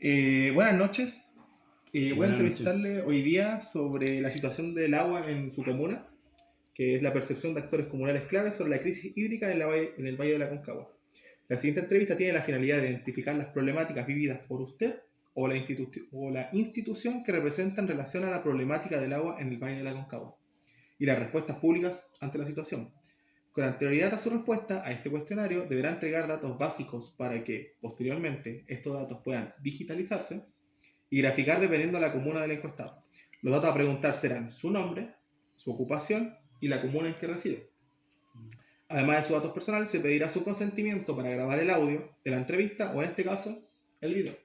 Buenas noches. Voy a Buenas noches. entrevistarle hoy día sobre la situación del agua en su comuna, que es la percepción de actores comunales claves sobre la crisis hídrica en el Valle de la Aconcagua. La siguiente entrevista tiene la finalidad de identificar las problemáticas vividas por usted o la institución que representa en relación a la problemática del agua en el Valle de la Aconcagua y las respuestas públicas ante la situación. Con anterioridad a su respuesta a este cuestionario, deberá entregar datos básicos para que, posteriormente, estos datos puedan digitalizarse y graficar dependiendo de la comuna del encuestado. Los datos a preguntar serán su nombre, su ocupación y la comuna en que reside. Además de sus datos personales, se pedirá su consentimiento para grabar el audio de la entrevista o, en este caso, el video.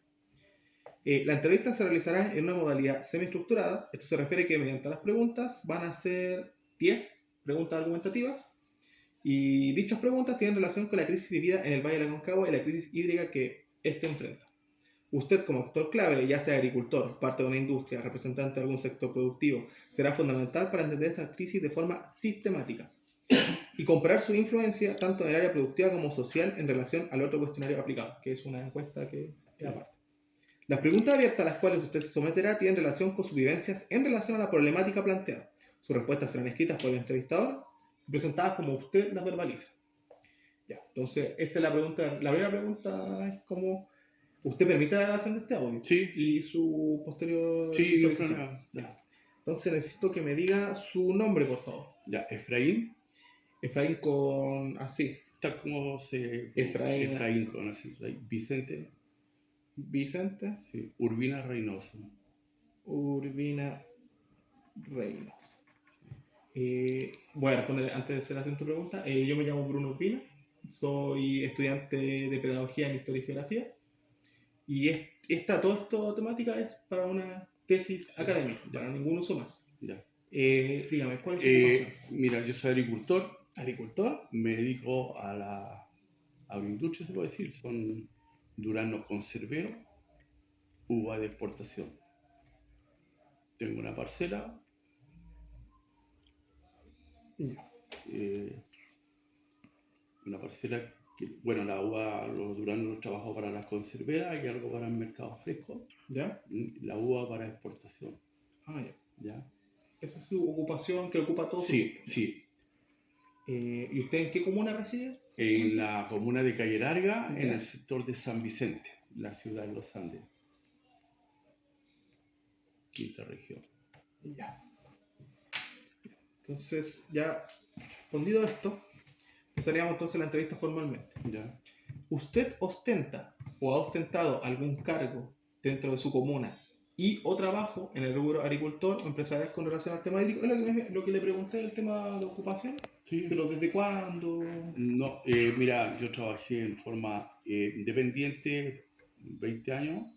La entrevista se realizará en una modalidad semiestructurada. Esto se refiere que mediante las preguntas van a ser 10 preguntas argumentativas y dichas preguntas tienen relación con la crisis vivida en el Valle de la Aconcagua y la crisis hídrica que éste enfrenta. Usted, como actor clave, ya sea agricultor, parte de una industria, representante de algún sector productivo, será fundamental para entender esta crisis de forma sistemática y comparar su influencia tanto en el área productiva como social en relación al otro cuestionario aplicado, que es una encuesta que es aparte. Las preguntas abiertas a las cuales usted se someterá tienen relación con sus vivencias en relación a la problemática planteada. Sus respuestas serán escritas por el entrevistador y presentadas como usted las verbaliza. Ya, entonces, esta es la pregunta. La primera pregunta es cómo usted permite la grabación de este audio Sí, y sí, su posterior sí, no hay visualización. problema. Ya. Entonces necesito que me diga su nombre, por favor. Ya, Efraín, Efraín con así. tal como se pronuncia. Efraín Efraín con acento ahí. Vicente, Vicente sí. Urbina Reynoso. Urbina Reynos. Voy a responder antes de hacer la siguiente pregunta. Yo me llamo Bruno Urbina, soy estudiante de Pedagogía en Historia y Geografía y toda esta temática es para una tesis Sí, académica, ya, para ningún uso más. ya. Dígame, ¿cuál es su ocupación? Mira, yo soy agricultor, ¿Agricultor? me dedico a la agroindustria, se puede decir. Son duranos conserveros, uva de exportación. Tengo una parcela, Ya. eh, una parcela que, bueno, la uva, los duranos los trabajo para las conserveras y algo para el mercado fresco. ¿Ya? La uva para exportación. Ah, ya. ¿Ya? Esa es su ocupación que ocupa todo su Sí, tiempo. sí. ¿Y usted en qué comuna reside? En la comuna de Calle Larga, en ¿Ya? el sector de San Vicente, la ciudad de los Andes, quinta región. Ya. Entonces, ya respondido esto, empezaríamos entonces la entrevista formalmente. ¿Ya? ¿Usted ostenta o ha ostentado algún cargo dentro de su comuna y o trabajo en el rubro agricultor o empresarial con relación al tema hídrico? Es lo que le pregunté del tema de ocupación, Sí. pero ¿desde cuándo? No, mira, yo trabajé en forma independiente 20 años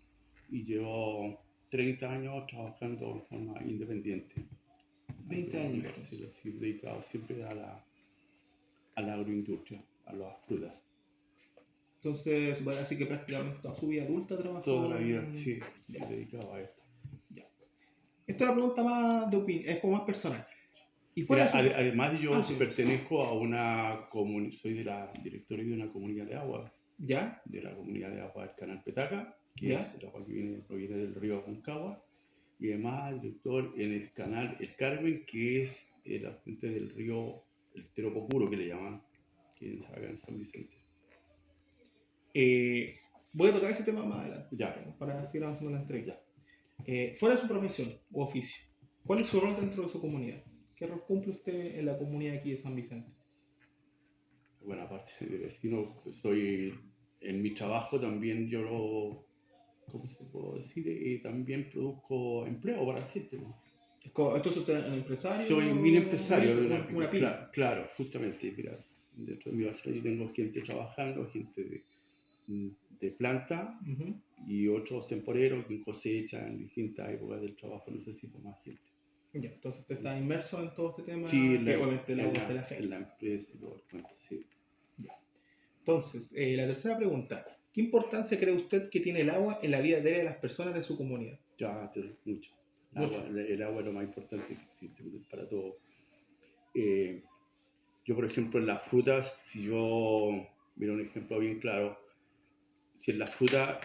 y llevo 30 años trabajando en forma independiente. 20 años. Sí, dedicado siempre a la agroindustria, a las frutas. Entonces, va a decir que prácticamente toda su vida adulta trabajó. Toda la vida, sí, me dedicaba a esto. Ya. Esta es una pregunta más de opinión, es como más personal. Y Mira, fuera de su... además yo sí. pertenezco a una comunidad, soy de la directorio de una comunidad de agua, ¿Ya? de la comunidad de agua del Canal Petaca, que ¿Ya? es el agua que proviene del río Aconcagua, y además director en el canal El Carmen, que es la fuente del río el Teropocuro, que le llaman, que es acá en San Vicente. Voy a tocar ese tema más adelante, Ya. para seguir avanzando en la entrevista. Fuera de su profesión o oficio, ¿cuál es su rol dentro de su comunidad? ¿Qué rol cumple usted en la comunidad aquí de San Vicente? Bueno, aparte de vecino, soy en mi trabajo también yo lo, ¿cómo se puede decir? También produzco empleo para la gente, ¿no? ¿Esto es usted un empresario? Soy un mini empresario de una pyme. Claro, justamente, mira, dentro de mi base yo tengo gente trabajando, gente de planta y otros temporeros que cosechan en distintas épocas del trabajo, necesito más gente. Ya, entonces usted está inmerso en todo este tema, Sí, que obviamente el agua te la afecta. en la empresa y todo el cuento, sí. Ya. Entonces, la tercera pregunta. ¿Qué importancia cree usted que tiene el agua en la vida diaria de las personas de su comunidad? Ya, mucho. Mucho. El agua es lo más importante que existe para todo. Yo, por ejemplo, en las frutas, si yo, mira un ejemplo bien claro, si en las frutas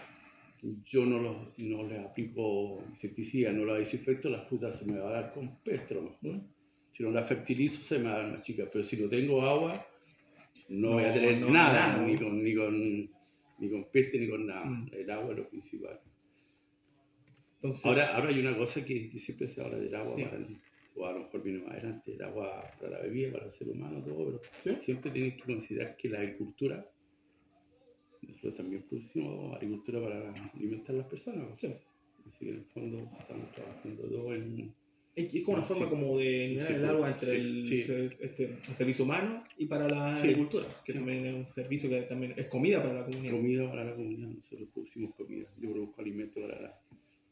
yo no le aplico insecticida, no la desinfecto, la fruta se me va a dar con peste a lo mejor. Si no la fertilizo, se me va a dar más chica. Pero si no tengo agua, no voy a tener nada, ni con peste ni con nada. El agua es lo principal. Entonces, ahora hay una cosa que siempre se habla del agua, o a lo mejor viene más adelante, el agua para la bebida, para el ser humano, todo, pero siempre tienes que considerar que la agricultura, nosotros también producimos agricultura para alimentar a las personas. Sí. Así que en el fondo estamos trabajando todo en... Es como una forma como de nivelar el agua entre el servicio humano y para la agricultura, que también es un servicio que también es comida para la comunidad. Comida para la comunidad, nosotros producimos comida, yo produzco alimentos para la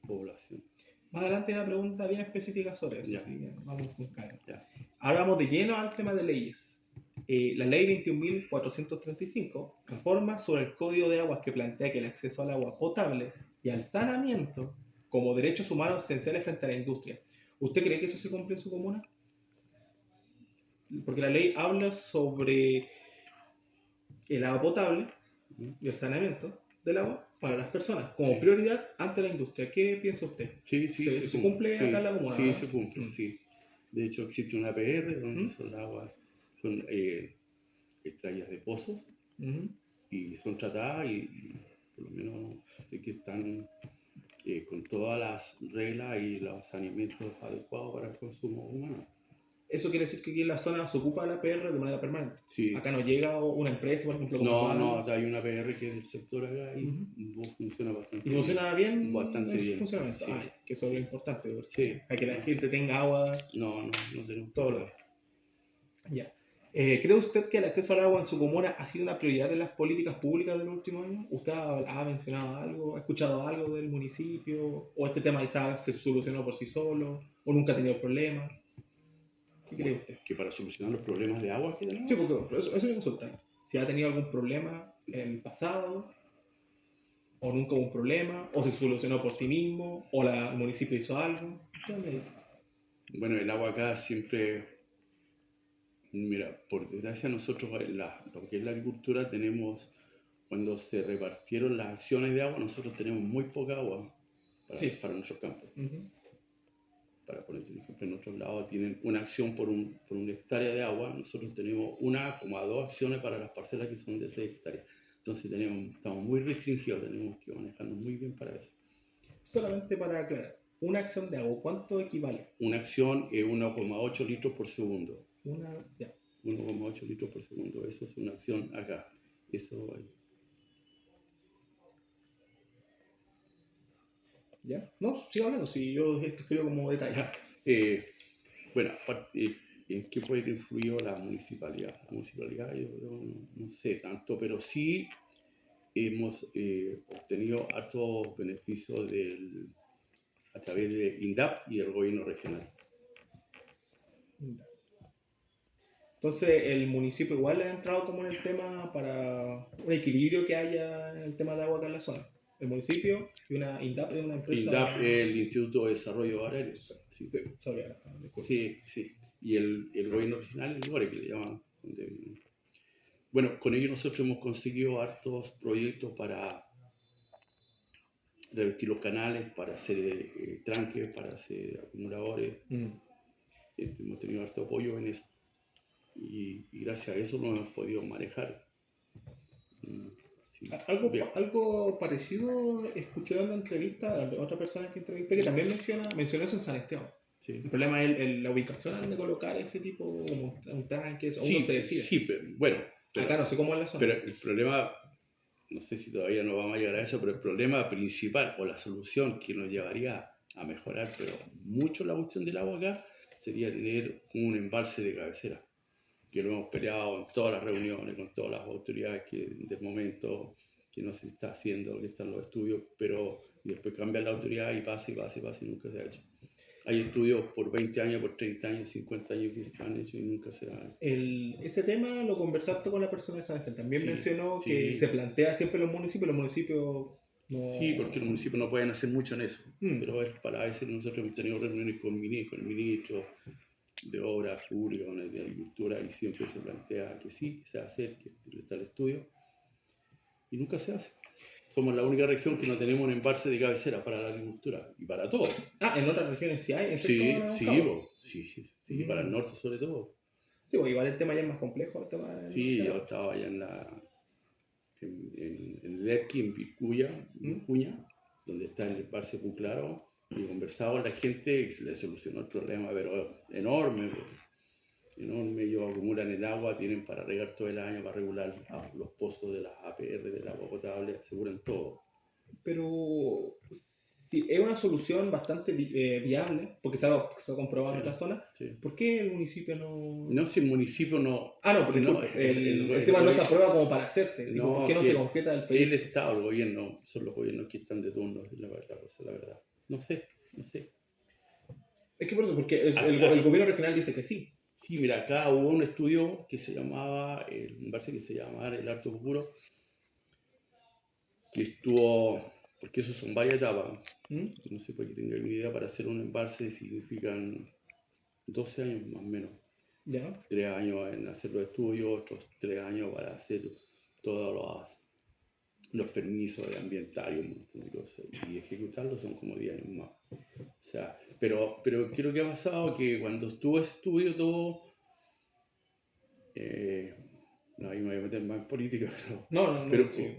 población. Más adelante hay una pregunta bien específica sobre eso, así que vamos con calma. Ya. Ahora vamos de lleno al tema de leyes. La ley 21.435 reforma sobre el Código de Aguas que plantea que el acceso al agua potable y al saneamiento como derechos humanos esenciales frente a la industria. ¿Usted cree que eso se cumple en su comuna? Porque la ley habla sobre el agua potable y el saneamiento del agua para las personas, como prioridad ante la industria. ¿Qué piensa usted? Sí, ¿Se cumple acá en la comuna? Sí, se cumple, sí. De hecho, existe una PR donde son aguas, son extraídas de pozos y son tratadas y por lo menos sé que están con todas las reglas y los saneamientos adecuados para el consumo humano. Eso quiere decir que aquí en la zona se ocupa la PR de manera permanente. Sí. Acá no llega una empresa, por ejemplo. No, hay una PR que es del sector acá y funciona bastante bien. ¿Y funciona bien? Bastante bien. Funcionamiento. Sí. Que eso es lo importante. Sí. Para que la gente tenga agua. No tenemos todo lo. Ya. ¿Cree usted que el acceso al agua en su comuna ha sido una prioridad en las políticas públicas de los últimos años? ¿Usted ha mencionado algo, ha escuchado algo del municipio? ¿O este tema se solucionó por sí solo? ¿O nunca ha tenido problemas? ¿Qué cree usted? Que para solucionar los problemas de agua que tenemos. Sí, porque eso me consulta. Si ha tenido algún problema en el pasado, o nunca hubo un problema, o se solucionó por sí mismo, o el municipio hizo algo. ¿Qué me dice? Bueno, el agua acá siempre... Mira, por desgracia nosotros, lo que es la agricultura, tenemos, cuando se repartieron las acciones de agua, nosotros tenemos muy poca agua para nuestros campos. Para poner un ejemplo, en otros lados tienen una acción por una hectárea de agua, nosotros tenemos 1,2 acciones para las parcelas que son de 6 hectáreas. Entonces estamos muy restringidos, tenemos que manejarnos muy bien para eso. Solamente para aclarar, una acción de agua, ¿cuánto equivale? Una acción es 1,8 litros por segundo. 1,8 litros por segundo, eso es una acción acá. Eso ¿Ya? No, sigo hablando, si yo esto escribo como detalle. Bueno, aparte, ¿en qué puede haber influido la municipalidad? La municipalidad yo no sé tanto, pero sí hemos obtenido hartos beneficios a través de INDAP y el gobierno regional. Entonces, el municipio igual ha entrado como en el tema para un equilibrio que haya en el tema de agua acá en la zona. El municipio y una INDAP es una empresa... INDAP es el Instituto de Desarrollo Agrario. Sí. Y el gobierno regional, el GORE, que le llaman. Bueno, con ellos nosotros hemos conseguido hartos proyectos para revestir los canales, para hacer tranques, para hacer acumuladores. Hemos tenido harto apoyo en eso. Y gracias a eso lo hemos podido manejar. Sí. Algo parecido escuché en una entrevista de otra persona que entrevisté que también mencionó eso en San Esteban. Sí. El problema es la ubicación de colocar ese tipo como un tanque, o uno se decide. Sí, pero bueno. Acá no sé cómo es la zona. Pero el problema, no sé si todavía no vamos a llegar a eso, pero el problema principal o la solución que nos llevaría a mejorar, pero mucho la cuestión del agua acá, sería tener un embalse de cabecera. Que lo hemos peleado en todas las reuniones, con todas las autoridades que del momento que no se está haciendo, que están los estudios, pero después cambia la autoridad y pasa y nunca se ha hecho. Hay estudios por 20 años, por 30 años, 50 años que se han hecho y nunca se han hecho. Ese tema lo conversaste con la persona de San Esteban. También mencionó que se plantea siempre en los municipios no... Sí, porque los municipios no pueden hacer mucho en eso, pero es para eso nosotros hemos tenido reuniones con el ministro de Obras Públicas, de Agricultura, y siempre se plantea que sí, que se va a hacer, que está el estudio, y nunca se hace. somos la única región que no tenemos un embalse de cabecera para la agricultura y para todo. Ah, en otras regiones sí hay, Sí, excepto sí, sí, para el Mm. norte sobre todo. Sí, pues igual el tema ya es más complejo, el tema del Sí, norte, yo ¿no? estaba allá en Lerqui, en Vicuña, donde está el embalse Puclaro, y conversaba con la gente y se le solucionó el problema, pero enorme, enorme. Ellos acumulan el agua, tienen para regar todo el año, para regular los pozos de las APR, del agua potable, aseguran todo. Pero sí, es una solución bastante viable, porque se ha comprobado en Sí, otras zonas. sí. ¿Por qué el municipio no...? No, si el municipio no... Ah, no, pues no, disculpe, el tema no se aprueba como para hacerse. Tipo, ¿por no, qué no si se concreta el el proyecto? Estado, el gobierno, son los gobiernos que están de turno, es la verdad. No sé. Es que por eso, porque Acá, el gobierno regional dice que sí. sí, mira, acá hubo un estudio que se llamaba, me parece que se llamaba el Alto Puro, que estuvo, porque eso son varias etapas, ¿Mm? no sé por qué tengo ni idea, para hacer un embalse significan 12 años más o menos, ¿Ya? 3 años en hacer los estudios, otros 3 años para hacer todos los permisos ambientales, un montón de cosas, y ejecutarlos son como 10 años más. O sea, pero ¿qué es lo que ha pasado? Que cuando estuvo ese estudio todo, no, ahí me voy a meter más en política, pero No, sí.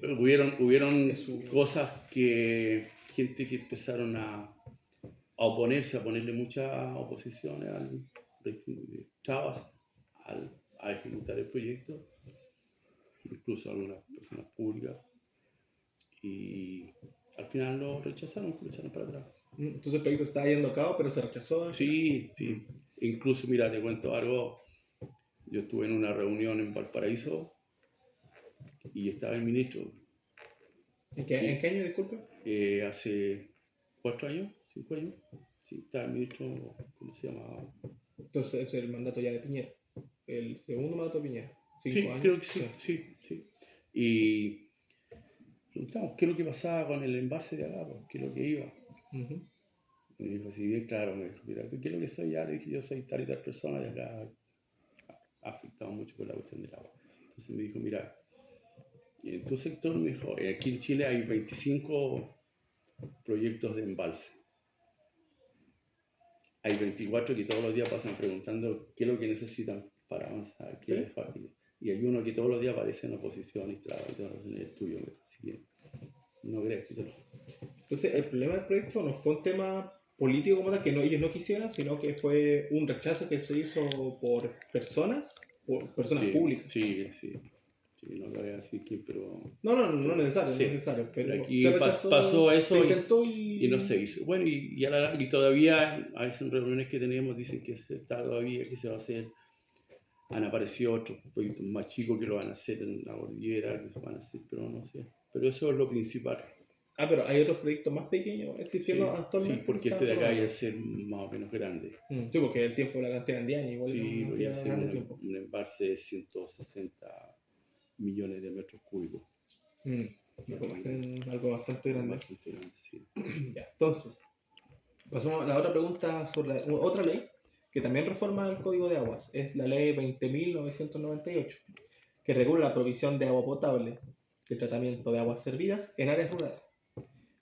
hubieron Es su... cosas que, gente que empezaron a oponerse, a ponerle mucha oposición trabas a ejecutar el proyecto, incluso algunas personas públicas, y al final lo rechazaron para atrás. Entonces el proyecto está yendo a cabo, pero se rechazó al final. Sí. Incluso, mira, te cuento algo. Yo estuve en una reunión en Valparaíso y estaba el ministro. ¿En qué año, disculpe? Hace 4 años, 5 años. Sí, estaba el ministro, ¿cómo se llamaba? Entonces es el mandato ya de Piñera. El segundo mandato de Piñera. 5 Sí, años. creo que sí. Y preguntamos qué es lo que pasaba con el embalse de acá, qué es lo que iba. Ujú. Y me dijo así bien claro, me dijo, mira, ¿tú qué es lo que soy? Ya le dije, yo soy tal y tal persona y acá ha afectado mucho por la cuestión del agua. Entonces me dijo, mira, en tu sector, me dijo, aquí en Chile hay 25 proyectos de embalse. Hay 24 que todos los días pasan preguntando qué es lo que necesitan para avanzar, qué ¿Sí? les falta. Y hay uno que todos los días aparece en oposición y trabaja en el tuyo. Así que no crees que te lo... Entonces el problema del proyecto no fue un tema político como tal, que ellos no quisieran, sino que fue un rechazo que se hizo por personas públicas. Sí, no lo voy a decir quién, pero... No Sí. no es necesario, Pero pero aquí se rechazó, pasó se eso intentó y no se hizo. Bueno, y todavía, a veces en reuniones que tenemos, dicen que se está todavía, que se va a hacer. Han aparecido otros proyectos más chicos que lo van a hacer en la cordillera, que se van a hacer, pero no sé. Pero eso es lo principal. Ah, pero hay otros proyectos más pequeños existiendo actualmente. Sí, porque este de acá iba a ser más o menos grande. Sí, porque el tiempo, la cantidad de años, igual Sí, es una voy a cantidad hacer grande de tiempo. un embalse de 160 millones de metros cúbicos. Algo bastante grande. Bastante grande, sí. Ya, entonces, pasamos a la otra pregunta sobre otra ley que también reforma el Código de Aguas. Es la ley 20.998, que regula la provisión de agua potable y el tratamiento de aguas servidas en áreas rurales.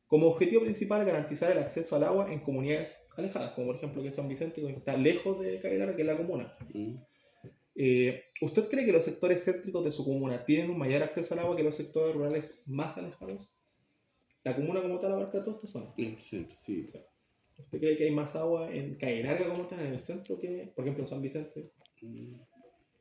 Como objetivo principal, garantizar el acceso al agua en comunidades alejadas, como por ejemplo que San Vicente, que está lejos de Caguelara, que es la comuna. ¿Usted cree que los sectores céntricos de su comuna tienen un mayor acceso al agua que los sectores rurales más alejados? La comuna como tal abarca toda esta zona. En el centro, sí. O sea, ¿usted cree que hay más agua en Calle Larga como tal, en el centro, que por ejemplo en San Vicente?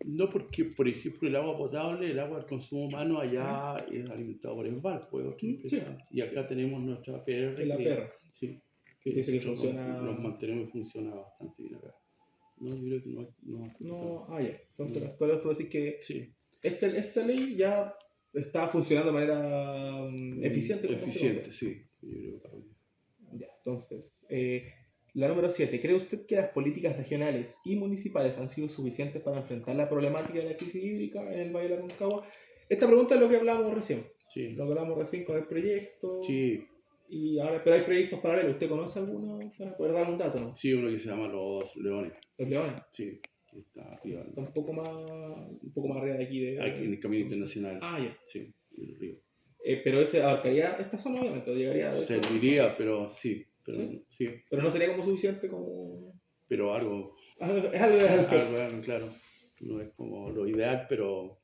No, porque, por ejemplo, el agua potable, el agua del consumo humano allá es alimentado por Enval, pues otra empresa. Y acá tenemos nuestra PR. La perra. Sí. Que dice que funciona. Los mantenemos y funciona bastante bien acá. No, yo creo que no. Ya. Entonces, actualmente tú decís que sí. esta ley ya está funcionando de manera eficiente. Eficiente, sí. Yo creo que ya, entonces, la número 7. ¿Cree usted que las políticas regionales y municipales han sido suficientes para enfrentar la problemática de la crisis hídrica en el Valle de la Aconcagua? Esta pregunta es lo que hablábamos recién. Sí. Lo que hablamos recién con el proyecto. Sí. Y ahora, pero hay proyectos paralelos. ¿Usted conoce alguno para poder dar un dato, no? Sí, uno que se llama Los Leones. ¿Los Leones? Sí, que está arriba. Está un poco más arriba de aquí. Aquí en el Camino Internacional. Ya. Sí, en el río. Pero ese abarcaría esta zona, obviamente, llegaría a Serviría, pero sí, pero ¿sí? sí, Pero no sería como suficiente como... pero algo, Es algo. algo, claro, no es como lo ideal, pero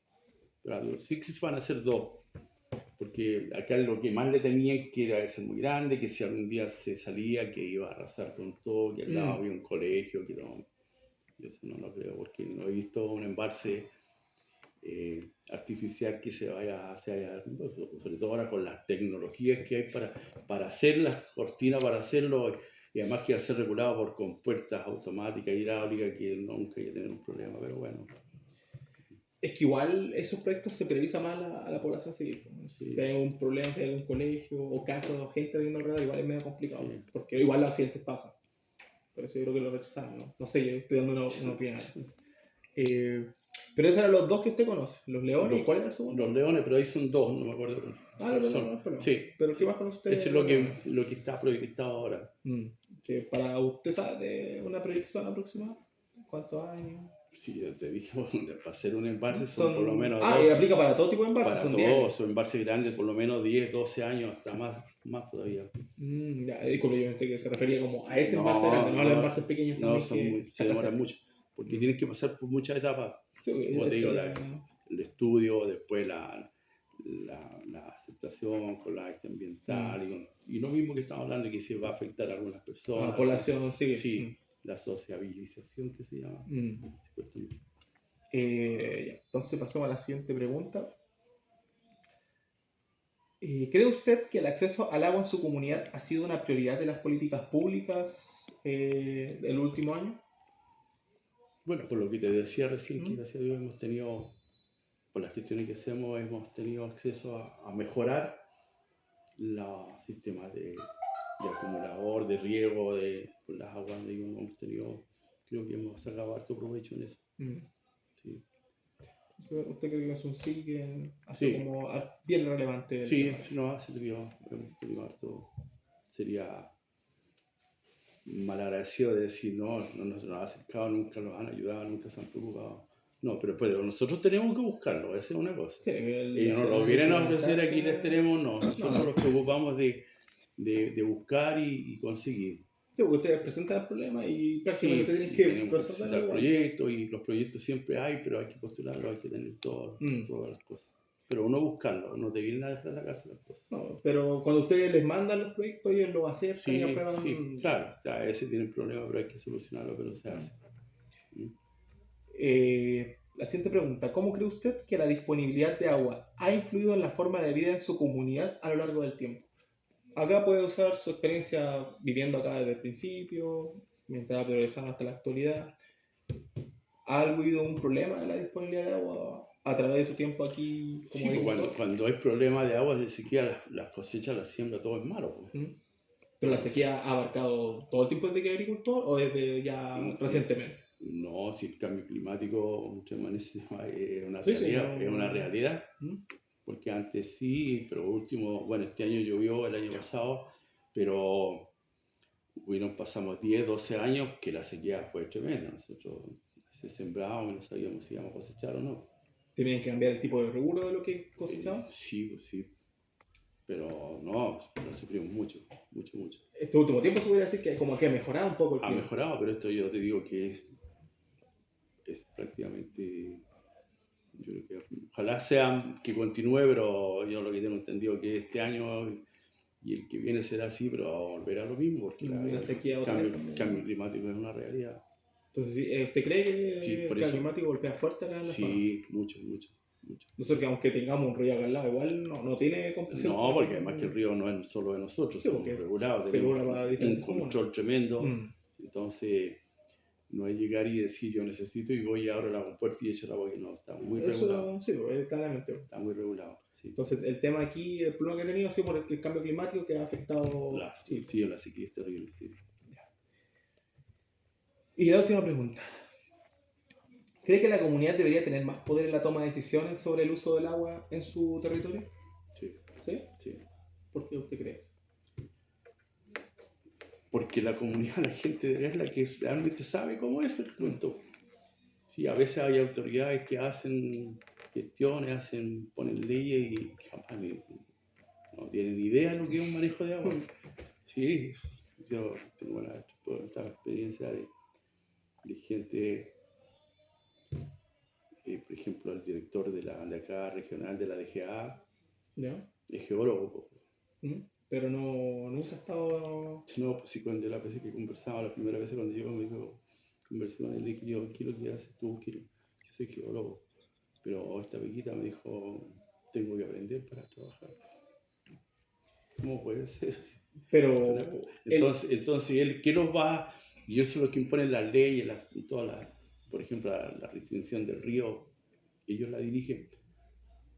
algo. Sí que van a ser dos, porque acá lo que más le temían que era ser muy grande, que si algún día se salía, que iba a arrasar con todo, que al lado había un colegio, que no, yo eso no lo creo, porque no he visto un embalse artificial que se haya, sobre todo ahora con las tecnologías que hay para hacer las cortinas, para hacerlo, y además que va a ser regulado por compuertas automáticas, hidráulicas, que nunca hay que tener un problema, pero bueno. Es que igual esos proyectos se previsa más a la población civil. Sí. Si hay un problema, si hay algún colegio o casa o gente viviendo alrededor, igual es medio complicado. Sí. Porque igual los accidentes pasan. Por eso yo creo que lo rechazaron, ¿no? No sé, yo estoy dando una opinión. Pero esos eran los dos que usted conoce. ¿Los leones? ¿Y cuál era el segundo? Los leones, pero ahí son dos, no me acuerdo. Los leones, perdón. Sí. Pero sí. ¿qué más conoce usted? Eso es lo que está proyectado ahora. Sí, para usted, ¿sabe de una proyección aproximada? ¿Cuántos años? Sí, yo te dije, para hacer un embalse son por lo menos... y aplica para todo tipo de embalses. Para todos, son embalses grandes, por lo menos 10, 12 años, hasta más todavía. Ya, disculpe, yo pensé que se refería como a ese embalse grande, no a los embalses pequeños también. No, se demoran mucho, porque tienes que pasar por muchas etapas. Sí, como te digo, el estudio, después la aceptación con la acta ambiental, y lo mismo que estamos hablando, que se va a afectar a algunas personas. La población, sí. Sí, la sociabilización que se llama. Entonces pasamos a la siguiente pregunta. ¿Cree usted que el acceso al agua en su comunidad ha sido una prioridad de las políticas públicas del último año? Bueno, por lo que te decía recién, que gracias a Dios hemos tenido, por las gestiones que hacemos, hemos tenido acceso a mejorar los sistemas de acumulador, de riego, con las aguas, hemos tenido, creo que hemos sacado harto provecho en eso. Sí. ¿Usted cree que es un sí que ha sido como bien relevante? Sí, no, hemos tenido harto. Sería malagradecido de decir no nos han acercado, nunca nos han ayudado, nunca se han preocupado. No, pero nosotros tenemos que buscarlo, esa es una cosa. Sí, ellos nos lo vienen a ofrecer, aquí les tenemos, no. Nosotros nos preocupamos de buscar y conseguir. Sí, porque ustedes presentan el problema y prácticamente tienen que presentar proyectos, y los proyectos siempre hay, pero hay que postularlos, hay que tener todas las cosas. Pero uno buscarlo, no te vienen a dejar la casa las cosas. No, pero cuando ustedes les mandan los proyectos, ellos lo acercan y aprueban. Sí, claro, a veces tienen problemas, pero hay que solucionarlo, pero se hace. La siguiente pregunta: ¿cómo cree usted que la disponibilidad de agua ha influido en la forma de vida en su comunidad a lo largo del tiempo? Acá puede usar su experiencia viviendo acá desde el principio, mientras va progresando hasta la actualidad. ¿Ha habido un problema de la disponibilidad de agua a través de su tiempo aquí? Sí, cuando hay problemas de agua, de sequía, las cosechas, la siembra, todo es malo. ¿Pero la sequía ha abarcado todo el tiempo desde que es agricultor o desde ya recientemente? No, si el cambio climático muchas veces es una realidad, es una realidad. Porque antes sí, pero este año llovió, el año pasado, pero pasamos 10, 12 años que la sequía fue tremenda. Nosotros se sembrábamos y no sabíamos si íbamos a cosechar o no. ¿Tenían que cambiar el tipo de rubro de lo que cosechaban? Sí. Pero no, sufrimos mucho. Este último tiempo se podría decir que como que ha mejorado un poco el clima. Ha mejorado, pero esto yo te digo que es prácticamente... Yo creo que ojalá sea que continúe, pero yo lo que tengo entendido que este año y el que viene será así, pero va a volver a lo mismo, porque el cambio climático es una realidad. Entonces, ¿usted cree que el cambio climático golpea fuerte acá en la zona? Sí, mucho. Nosotros que aunque tengamos un río acá al lado, igual no tiene comprensión. No, porque además que el río no es solo de nosotros, sí, porque regulado, tenemos un control tremendo. Entonces, no es llegar y decir yo necesito y voy y abro la compuerta y echo el agua, que no, está muy regulado. Sí, claramente. Está muy regulado. Sí. Entonces, el tema aquí, el problema que he tenido ha sido por el cambio climático que ha afectado. La sequía es terrible. Sí. Y la última pregunta: ¿cree que la comunidad debería tener más poder en la toma de decisiones sobre el uso del agua en su territorio? Sí. ¿Por qué usted cree eso? Porque la comunidad, la gente es la que realmente sabe cómo es el punto. Sí, a veces hay autoridades que hacen gestiones, ponen leyes y jamás no tienen idea de lo que es un manejo de agua. Sí, yo tengo esta experiencia de gente, por ejemplo, el director de acá regional de la DGA, ¿Ya? es geólogo. Pero no, nunca ha estado... No, pues sí, cuando la vez que conversaba, la primera vez cuando llegó, me dijo, conversé con él, le dije yo, ¿qué es lo que haces tú? Yo soy geólogo. Pero esta viejita me dijo, tengo que aprender para trabajar. ¿Cómo puede ser? Pero Entonces él, ¿qué nos va? Y eso es lo que imponen las leyes, por ejemplo, la restricción del río, ellos la dirigen.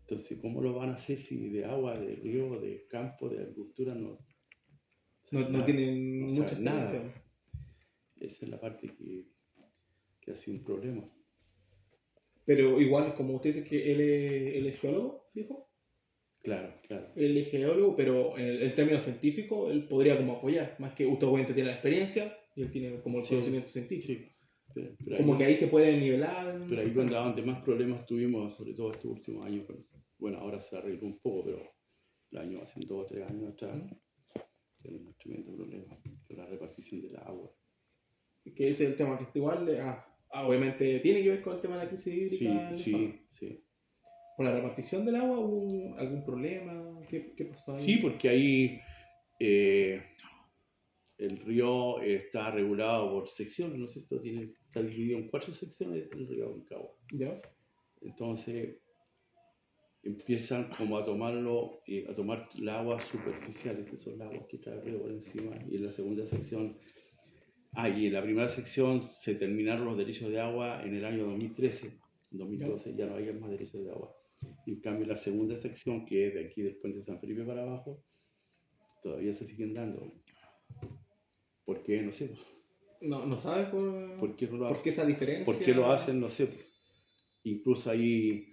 Entonces, ¿cómo lo van a hacer si de agua, de río, de campo, de agricultura no no tienen no mucha saben experiencia? nada? Esa es la parte que ha sido un problema. Pero igual, como usted dice que él es geólogo, dijo. Claro, claro. Él es geólogo, pero en el término científico, él podría como apoyar. Más que usted obviamente tiene la experiencia y él tiene como el conocimiento científico. Sí. Pero Como que ahí se puede nivelar. Pero ahí donde más problemas tuvimos, sobre todo estos últimos años, bueno, ahora se arregló un poco, pero el año, hace 2 o 3 años atrás, tenemos un tremendo problema con la repartición del agua. Que ese es el tema que igual, obviamente tiene que ver con el tema de la crisis hídrica. Sí. ¿Con la repartición del agua hubo algún problema? ¿Qué pasó ahí? Sí, porque ahí el río está regulado por secciones, ¿no es cierto? Está dividido en 4 secciones el río Aconcagua. ¿Ya? Entonces empiezan como a tomar el agua superficial, que son las aguas que trae el río por encima, y en la segunda sección, y en la primera sección se terminaron los derechos de agua en el año 2013, en 2012 ya no hay más derechos de agua. En cambio, la segunda sección, que es de aquí del puente de San Felipe para abajo, todavía se siguen dando. ¿Por qué? No sé. No sabes ¿Por qué esa diferencia? ¿Por qué lo hacen? No sé. Incluso ahí,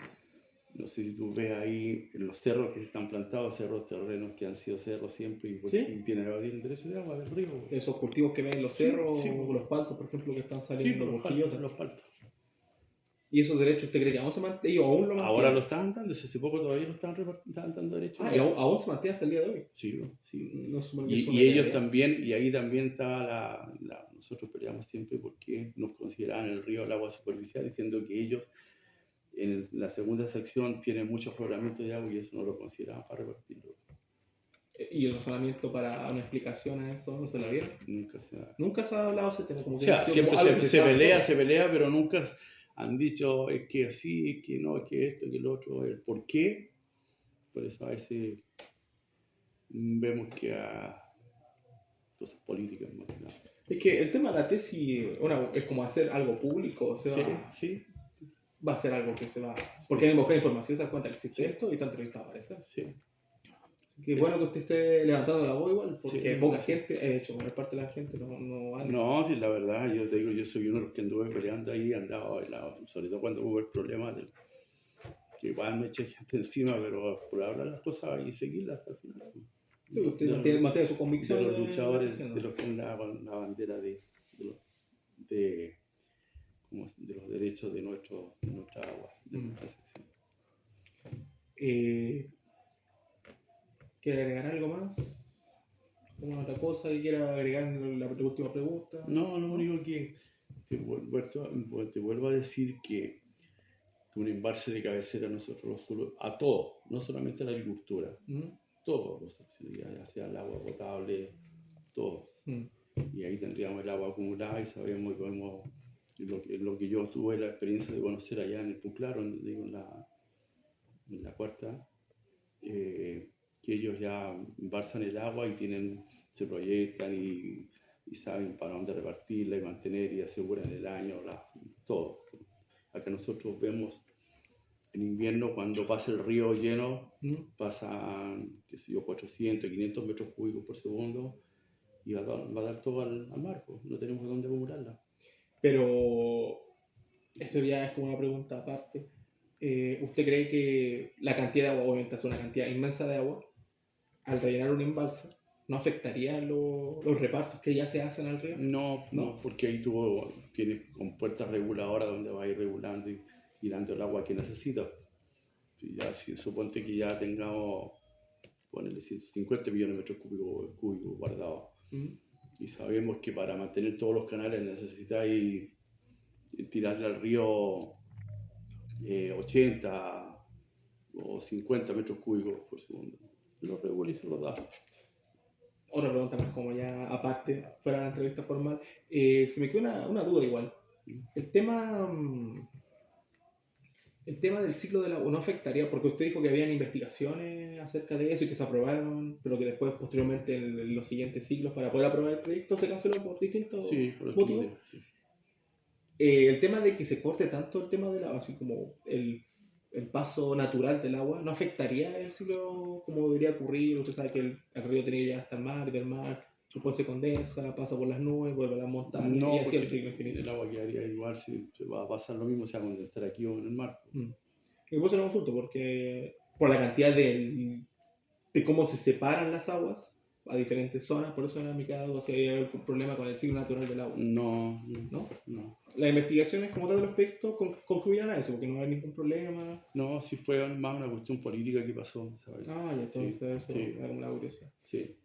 no sé si tú ves ahí en los cerros que se están plantados, cerros terrenos que han sido cerros siempre y tienen el derecho de agua del río. Esos cultivos que ven en los cerros, los paltos, por ejemplo, que están saliendo por los paltos. ¿Y esos derechos usted cree que aún se mantienen? ¿Aún lo mantienen? Ahora lo están dando, hace poco todavía lo estaban dando derechos. ¿Y aún se mantiene hasta el día de hoy? Sí. No y ellos también, y ahí también está nosotros peleamos siempre porque nos consideraban el río el agua superficial, diciendo que ellos en la segunda sección tienen muchos poblamientos de agua y eso no lo consideraban para repartirlo. ¿Y el razonamiento para una explicación a eso no se la vieron? Nunca se ha hablado ese tema. Como que siempre se pelea, pero nunca han dicho es que sí, es que no, es que esto, que lo otro, el por qué. Por eso a veces vemos que cosas políticas más que nada. Es que el tema de la tesis es como hacer algo público, Sí. Va a ser algo que se va... Porque hay que buscar información, se da cuenta que existe esto y está entrevistado, parece. Sí. Qué bueno que usted esté levantando la voz igual, porque poca gente, de hecho, una parte de la gente no vale. No, sí, la verdad, yo te digo, yo soy uno de los que anduve peleando ahí, sobre todo cuando hubo el problema que igual me eché gente encima, pero por hablar las cosas y seguirlas hasta el final. Sí, usted mantiene su convicción. De los luchadores, de los que andaban la bandera de los derechos de nuestra agua, de nuestra sección. ¿Quiere agregar algo más? ¿Alguna otra cosa que quiera agregar en la última pregunta? No, lo único que te vuelvo a decir que un embalse de cabecera nosotros a todo, no solamente a la agricultura, todos los ya sea el agua potable, todo. Y ahí tendríamos el agua acumulada y sabemos que lo que yo tuve la experiencia de conocer allá en el Puclaro, en la cuarta, que ellos ya embalsan el agua y se proyectan y saben para dónde repartirla y mantener y aseguran el año, todo. Acá nosotros vemos en invierno cuando pasa el río lleno, pasan, 400, 500 metros cúbicos por segundo y va a dar todo al mar, pues no tenemos dónde acumularla. Pero esto ya es como una pregunta aparte. ¿Usted cree que la cantidad de agua, obviamente es una cantidad inmensa de agua, al rellenar un embalse, no afectaría los repartos que ya se hacen al río? No, porque ahí tú tienes con puertas reguladoras donde vas a ir regulando y dando el agua que necesitas. Si suponte que ya tengamos, ponele 150 millones de metros cúbicos guardados. Y sabemos que para mantener todos los canales necesitáis tirarle al río 80 o 50 metros cúbicos por segundo. Los regularizos los da. Otra pregunta más como ya aparte, fuera de la entrevista formal. Se me quedó una duda igual. El tema del ciclo del agua no afectaría, porque usted dijo que habían investigaciones acerca de eso y que se aprobaron, pero que después, posteriormente, en los siguientes ciclos, para poder aprobar el proyecto, se canceló por distintos motivos. Sí. El tema de que se corte tanto el tema del agua, así como el paso natural del agua, ¿no afectaría el ciclo como debería ocurrir? Usted sabe que el río tiene que llegar hasta el mar, y del mar después se condensa, pasa por las nubes, vuelve a las montañas, no, y así el ciclo infinito. El agua quedaría igual, si va a pasar lo mismo, se va a condensar aquí o en el mar. Y por eso lo consulto, porque por la cantidad de cómo se separan las aguas a diferentes zonas, por eso me queda duda si hay algún problema con el ciclo natural del agua. No. Las investigaciones como tal de los proyectos concluyeron a eso, porque no hay ningún problema. No, si fue más una cuestión política que pasó, ¿sabes? Ah, y entonces eso era como la curiosidad. Sí.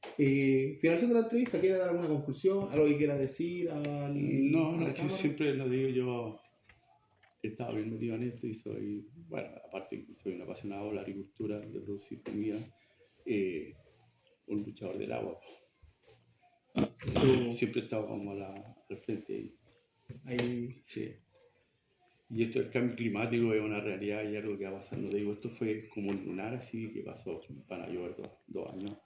Finalización de la entrevista, ¿quiere dar alguna conclusión? ¿Algo que quiera decir? No, que siempre lo digo, yo he estado bien metido en esto y soy, bueno, aparte que soy un apasionado de la agricultura, de producir comida, un luchador del agua. Siempre he estado como al frente ahí. Sí. Y esto del cambio climático es una realidad y algo que va pasando. Digo, esto fue como un lunar así que pasó, van a llover 2 años.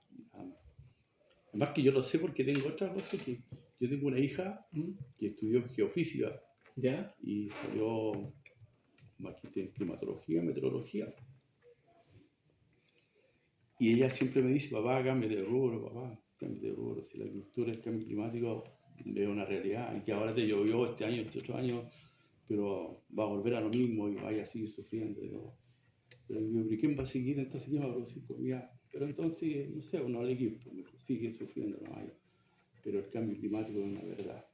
Además que yo lo sé porque tengo otra cosa, que yo tengo una hija que estudió geofísica. ¿Ya? Y salió magíster en climatología, meteorología. Y ella siempre me dice, papá, cámbiate de rubro, si la agricultura, el cambio climático es una realidad, y que ahora te llovió este año, este otro año, pero va a volver a lo mismo y vaya a seguir sufriendo. Pero ¿quién va a seguir? Entonces, ¿quién va a producir comida? Pero entonces, no sé, uno al equipo, mejor sigue sufriendo, no vaya. Pero el cambio climático es una verdad,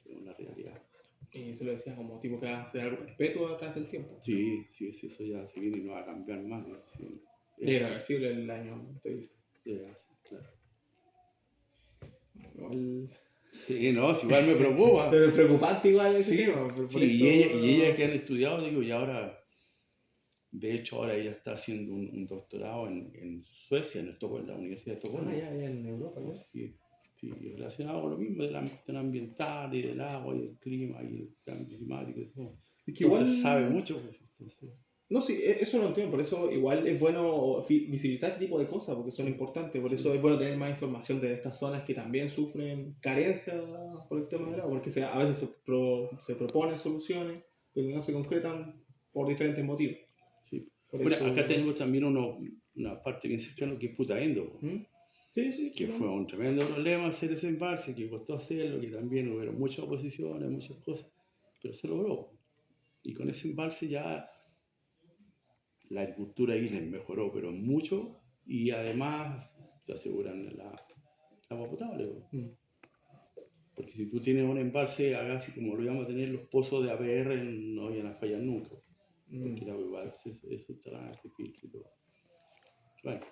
es una realidad. Y se lo decía como tipo que va a ser algo perpetuo a través del tiempo. Sí, eso ya se viene y no va a cambiar más. Sí. Es irreversible el año, usted dice. Claro. Igual... Sí, igual me preocupa. Pero es preocupante igual ese tema. Por eso... y ella que han estudiado, digo, y ahora, de hecho, ahora ella está haciendo un doctorado en Suecia, en la Universidad de Estocolmo. Ya en Europa, ¿no? Sí, relacionado con lo mismo de la cuestión ambiental y del agua y del clima y el cambio climático y todo. Es que igual sabe mucho. No, sí, eso lo entiendo, por eso igual es bueno visibilizar este tipo de cosas, porque son importantes, por eso es bueno tener más información de estas zonas que también sufren carencia por el tema del agua, porque a veces se proponen soluciones, pero no se concretan por diferentes motivos. Sí. Acá tenemos también una parte bien cercana que es Putaendo. Sí, que fue un tremendo problema hacer ese embalse, que costó hacerlo, que también hubo muchas oposiciones, muchas cosas, pero se logró. Y con ese embalse ya la agricultura ahí les mejoró, pero mucho, y además se aseguran el agua potable. Porque si tú tienes un embalse, así como lo íbamos a tener, los pozos de APR no iban a fallar nunca. Porque el agua igual es subterránea, se filtra y todo. Bueno.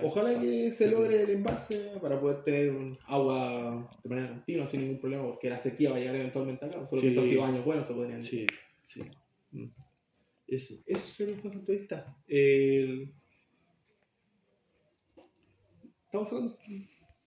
Ojalá que se logre el embalse para poder tener un agua de manera continua sin ningún problema, porque la sequía va a llegar eventualmente acá, solo que estos 5 años buenos se podrían decir. Sí. Eso es nuestra entrevista. Estamos hablando